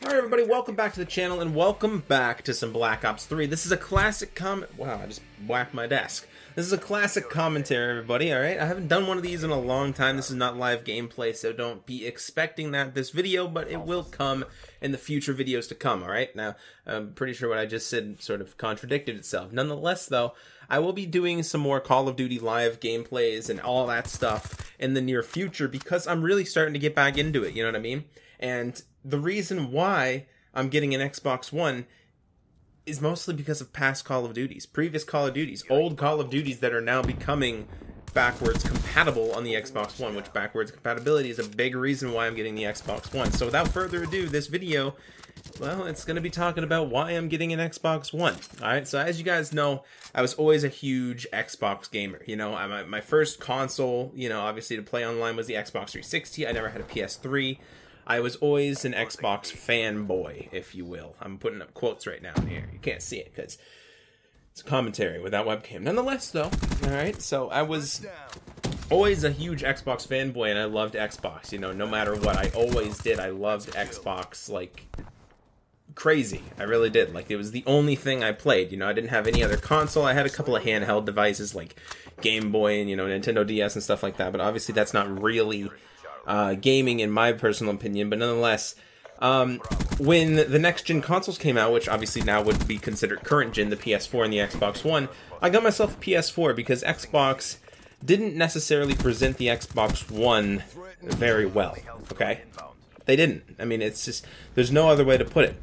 Alright everybody, welcome back to the channel and welcome back to some Black Ops 3. This is a classic wow, I just whacked my desk. This is a classic commentary, everybody, alright? I haven't done one of these in a long time. This is not live gameplay, so don't be expecting that this video, but it will come in the future videos to come, alright? Now, I'm pretty sure what I just said sort of contradicted itself. Nonetheless, though, I will be doing some more Call of Duty live gameplays and all that stuff in the near future because I'm really starting to get back into it, you know what I mean? And the reason why I'm getting an Xbox One is mostly because of past Call of Duties, previous Call of Duties, old Call of Duties that are now becoming backwards compatible on the Xbox One, which backwards compatibility is a big reason why I'm getting the Xbox One. So without further ado, this video, well, it's going to be talking about why I'm getting an Xbox One. Alright, so as you guys know, I was always a huge Xbox gamer. You know, my first console, you know, obviously to play online was the Xbox 360. I never had a PS3. I was always an Xbox fanboy, if you will. I'm putting up quotes right now here. You can't see it because it's a commentary without webcam. Nonetheless, though, alright, so I was always a huge Xbox fanboy, and I loved Xbox. You know, no matter what, I always did. I loved Xbox, like, crazy. I really did. Like, it was the only thing I played. You know, I didn't have any other console. I had a couple of handheld devices, like Game Boy and, you know, Nintendo DS and stuff like that, but obviously that's not really gaming in my personal opinion, but nonetheless, when the next-gen consoles came out, which obviously now would be considered current-gen, the PS4 and the Xbox One, I got myself a PS4 because Xbox didn't necessarily present the Xbox One very well, okay? They didn't. I mean, it's just, there's no other way to put it.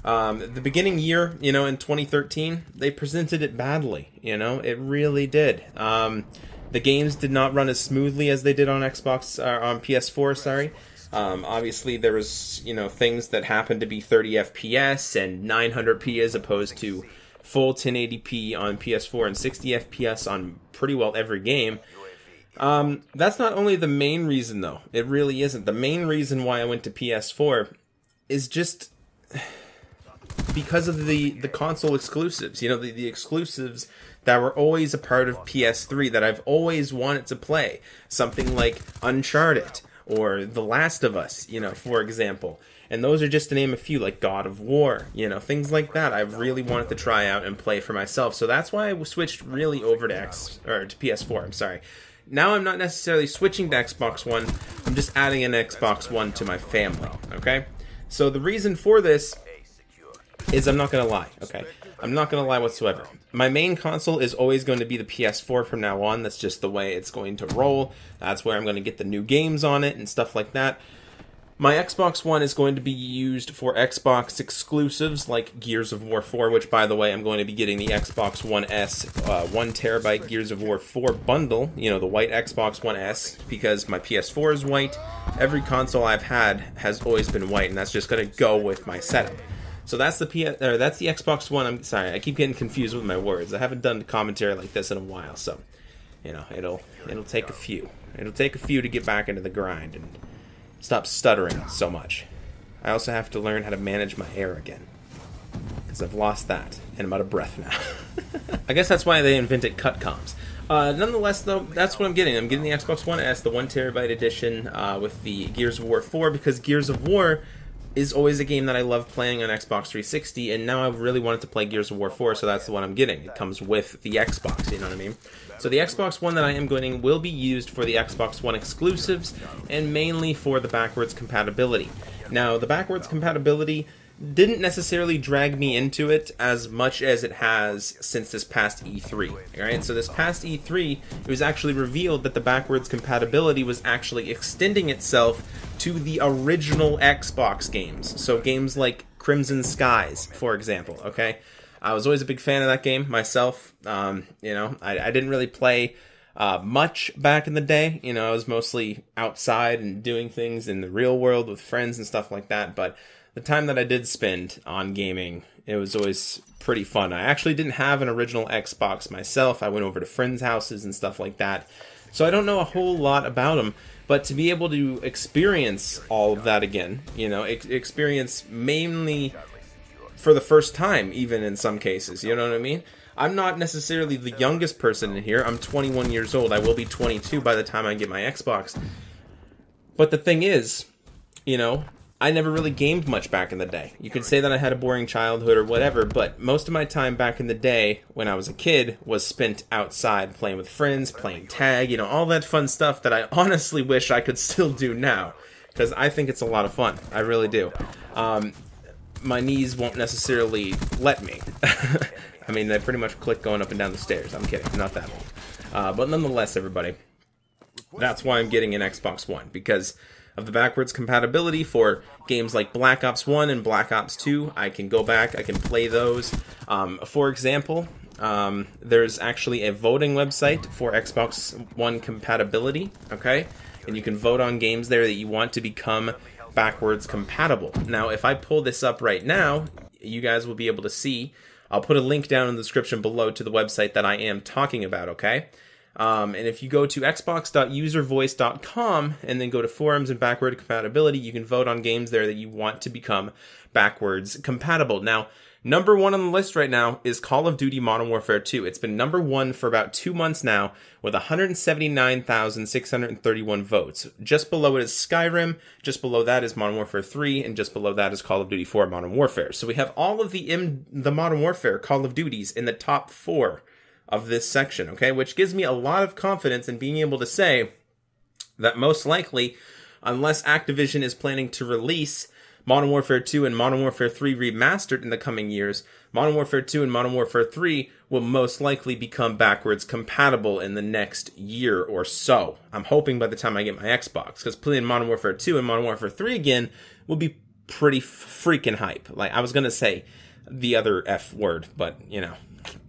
The beginning year, you know, in 2013, they presented it badly, you know? It really did. The games did not run as smoothly as they did on Xbox, on PS4, sorry. Obviously, there was, you know, things that happened to be 30 FPS and 900p as opposed to full 1080p on PS4 and 60 FPS on pretty well every game. That's not only the main reason, though. It really isn't. The main reason why I went to PS4 is just because of the console exclusives. You know, the exclusives that were always a part of PS3 that I've always wanted to play. Something like Uncharted or The Last of Us, you know, for example. And those are just to name a few, like God of War, you know, things like that. I really wanted to try out and play for myself. So that's why I switched really over to PS4, I'm sorry. Now I'm not necessarily switching to Xbox One, I'm just adding an Xbox One to my family, okay? So the reason for this is I'm not going to lie, okay? I'm not going to lie whatsoever. My main console is always going to be the PS4 from now on. That's just the way it's going to roll. That's where I'm going to get the new games on it and stuff like that. My Xbox One is going to be used for Xbox exclusives like Gears of War 4, which, by the way, I'm going to be getting the Xbox One S 1TB Gears of War 4 bundle, you know, the white Xbox One S, because my PS4 is white. Every console I've had has always been white, and that's just going to go with my setup. So that's the Xbox One. I'm sorry, I keep getting confused with my words. I haven't done a commentary like this in a while, so you know it'll take a few. It'll take a few to get back into the grind and stop stuttering so much. I also have to learn how to manage my air again because I've lost that and I'm out of breath now. I guess that's why they invented cut comms. Nonetheless, though, that's what I'm getting. I'm getting the Xbox One S, the 1TB edition, with the Gears of War 4 because Gears of War is always a game that I love playing on Xbox 360, and now I really wanted to play Gears of War 4, so that's the one I'm getting. It comes with the Xbox, you know what I mean? So the Xbox One that I am getting will be used for the Xbox One exclusives, and mainly for the backwards compatibility. Now, the backwards compatibility didn't necessarily drag me into it as much as it has since this past E3. Alright, so this past E3, it was actually revealed that the backwards compatibility was actually extending itself to the original Xbox games. So games like Crimson Skies, for example, okay? I was always a big fan of that game myself. You know, I didn't really play much back in the day. You know, I was mostly outside and doing things in the real world with friends and stuff like that, but the time that I did spend on gaming, it was always pretty fun. I actually didn't have an original Xbox myself. I went over to friends' houses and stuff like that. So I don't know a whole lot about them, but to be able to experience all of that again, you know, experience mainly for the first time, even in some cases, you know what I mean? I'm not necessarily the youngest person in here. I'm 21 years old. I will be 22 by the time I get my Xbox. But the thing is, you know, I never really gamed much back in the day. You could say that I had a boring childhood or whatever, but most of my time back in the day when I was a kid was spent outside playing with friends, playing tag, you know, all that fun stuff that I honestly wish I could still do now, because I think it's a lot of fun. I really do. My knees won't necessarily let me. I mean, they pretty much click going up and down the stairs. I'm kidding, not that old. But nonetheless, everybody, that's why I'm getting an Xbox One, because of the backwards compatibility for games like Black Ops 1 and Black Ops 2. I can go back, I can play those. For example, there's actually a voting website for Xbox One compatibility, okay? And you can vote on games there that you want to become backwards compatible. Now, if I pull this up right now, you guys will be able to see. I'll put a link down in the description below to the website that I am talking about, okay? And if you go to xbox.uservoice.com and then go to forums and backward compatibility, you can vote on games there that you want to become backwards compatible. Now, number one on the list right now is Call of Duty Modern Warfare 2. It's been number one for about 2 months now with 179,631 votes. Just below it is Skyrim, just below that is Modern Warfare 3, and just below that is Call of Duty 4 Modern Warfare. So we have all of the Modern Warfare Call of Duties in the top 4 of this section, okay? Which gives me a lot of confidence in being able to say that most likely, unless Activision is planning to release Modern Warfare 2 and Modern Warfare 3 remastered in the coming years, Modern Warfare 2 and Modern Warfare 3 will most likely become backwards compatible in the next year or so. I'm hoping by the time I get my Xbox, because playing Modern Warfare 2 and Modern Warfare 3 again will be pretty freaking hype. Like, I was going to say the other F word, but, you know,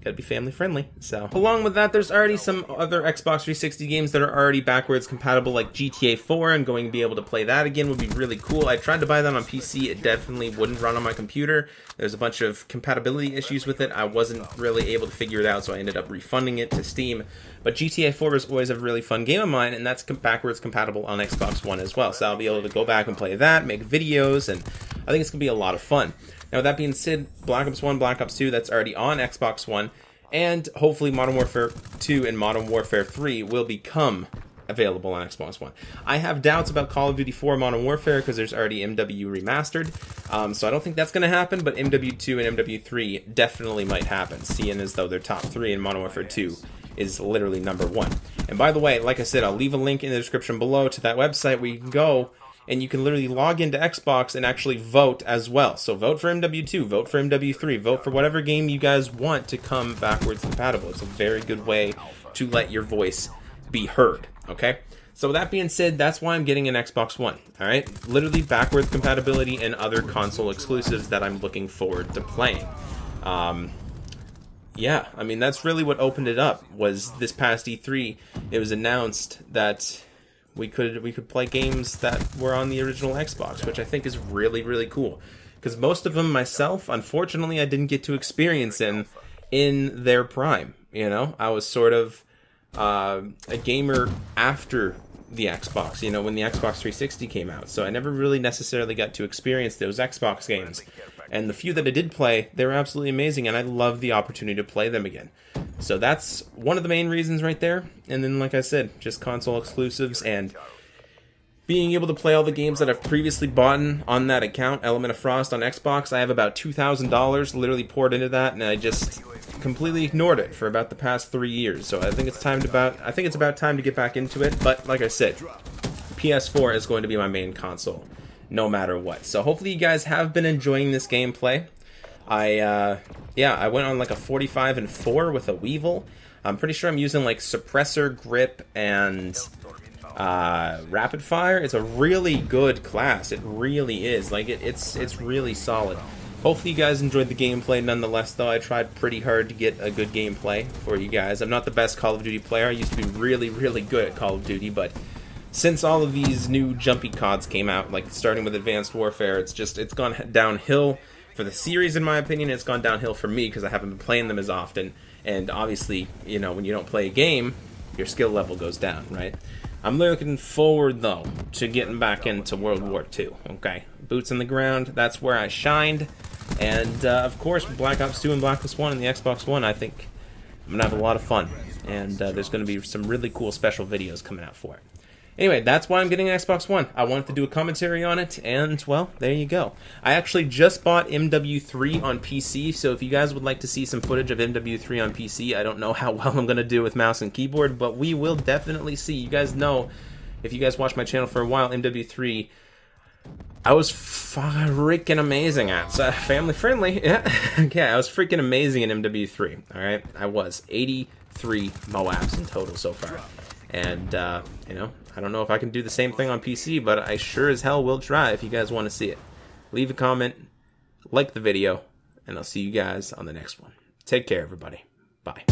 gotta be family friendly. So along with that, there's already some other Xbox 360 games that are already backwards compatible, like GTA 4, and going to be able to play that again would be really cool. I tried to buy that on PC. It definitely wouldn't run on my computer. There's a bunch of compatibility issues with it. I wasn't really able to figure it out, so I ended up refunding it to Steam. But GTA 4 is always a really fun game of mine, and that's backwards compatible on Xbox One as well. So I'll be able to go back and play that, make videos, and I think it's gonna be a lot of fun. Now, with that being said, Black Ops 1, Black Ops 2, that's already on Xbox One, and hopefully Modern Warfare 2 and Modern Warfare 3 will become available on Xbox One. I have doubts about Call of Duty 4 Modern Warfare because there's already MW remastered, so I don't think that's going to happen, but MW2 and MW3 definitely might happen, seeing as though they're top 3 and Modern Warfare 2 is literally number 1. And by the way, like I said, I'll leave a link in the description below to that website where you can go and you can literally log into Xbox and actually vote as well. So vote for MW2, vote for MW3, vote for whatever game you guys want to come backwards compatible. It's a very good way to let your voice be heard, okay? So with that being said, that's why I'm getting an Xbox One, all right? Literally backwards compatibility and other console exclusives that I'm looking forward to playing. Yeah, I mean, that's really what opened it up, was this past E3, it was announced that we could play games that were on the original Xbox, which I think is really, really cool. Because most of them myself, unfortunately, I didn't get to experience in their prime. You know, I was sort of a gamer after the Xbox, you know, when the Xbox 360 came out. So I never really necessarily got to experience those Xbox games. And the few that I did play, they were absolutely amazing, and I love the opportunity to play them again. So that's one of the main reasons right there. And then, like I said, just console exclusives and being able to play all the games that I've previously bought on that account, Element of Frost on Xbox. I have about $2,000 literally poured into that, and I just completely ignored it for about the past 3 years. So I think it's about time to get back into it. But like I said, PS4 is going to be my main console, no matter what. So hopefully you guys have been enjoying this gameplay. I went on like a 45-4 with a Weevil. I'm pretty sure I'm using like Suppressor, Grip, and Rapid Fire. It's a really good class. It really is. Like it's really solid. Hopefully you guys enjoyed the gameplay nonetheless, though. I tried pretty hard to get a good gameplay for you guys. I'm not the best Call of Duty player. I used to be really, really good at Call of Duty, but since all of these new jumpy CODs came out, like starting with Advanced Warfare, it's gone downhill for the series, in my opinion. It's gone downhill for me because I haven't been playing them as often. And obviously, you know, when you don't play a game, your skill level goes down, right? I'm looking forward, though, to getting back into World War II, okay? Boots on the ground, that's where I shined. And, of course, Black Ops 2 and Black Ops 1 and the Xbox One, I think I'm going to have a lot of fun. And there's going to be some really cool special videos coming out for it. Anyway, that's why I'm getting an Xbox One. I wanted to do a commentary on it, and, well, there you go. I actually just bought MW3 on PC, so if you guys would like to see some footage of MW3 on PC, I don't know how well I'm going to do with mouse and keyboard, but we will definitely see. You guys know, if you guys watch my channel for a while, MW3, I was freaking amazing at. So, family friendly, yeah. Yeah, I was freaking amazing at MW3, alright? I was. 83 MOABs in total so far. And, you know, I don't know if I can do the same thing on PC, but I sure as hell will try if you guys want to see it. Leave a comment, like the video, and I'll see you guys on the next one. Take care, everybody. Bye.